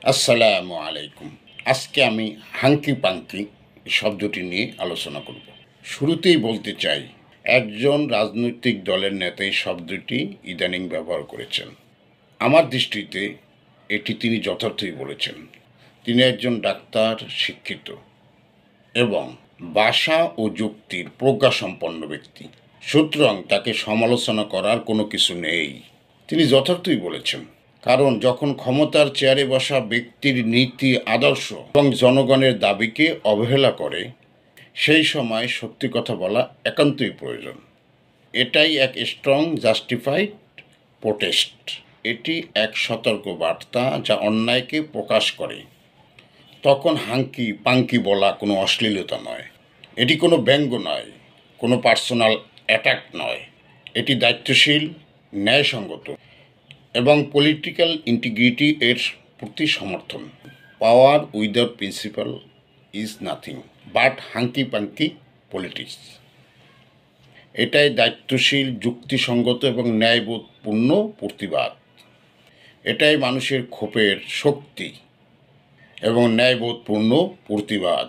আসসালামু আলাইকুম। আজকে আমি হাঙ্কি পাঙ্কি শব্দটি নিয়ে আলোচনা করব। শুরুতেই বলতে চাই, একজন রাজনৈতিক দলের নেতা এই শব্দটি ইদানিং ব্যবহার করেছেন। আমার দৃষ্টিতে এটি তিনি যথার্থই বলেছেন। তিনি একজন ডাক্তার, শিক্ষিত এবং ভাষা ও যুক্তির প্রজ্ঞাসম্পন্ন ব্যক্তি। সুতরাং তাকে সমালোচনা করার কোনো কিছু নেই। তিনি যথার্থই বলেছেন। কারণ যখন ক্ষমতার চেয়ারে বসা ব্যক্তির নীতি, আদর্শ এবং জনগণের দাবিকে অবহেলা করে, সেই সময় সত্যি কথা বলা একান্তই প্রয়োজন। এটাই এক স্ট্রং জাস্টিফাইড প্রোটেস্ট। এটি এক সতর্ক বার্তা যা অন্যায়কে প্রকাশ করে। তখন হাঙ্কি পাঙ্কি বলা কোনো অশ্লীলতা নয়, এটি কোনো ব্যঙ্গ নয়, কোনো পার্সোনাল অ্যাটাক নয়। এটি দায়িত্বশীল, ন্যায়সঙ্গত এবং পলিটিক্যাল ইন্টিগ্রিটি এর প্রতি সমর্থন। Power without principle is nothing but hanky panky politics. এটাই দায়িত্বশীল, যুক্তিসঙ্গত এবং ন্যায়বোধপূর্ণ প্রতিবাদ। এটাই মানুষের ক্ষোভের শক্তি এবং ন্যায়বোধপূর্ণ প্রতিবাদ।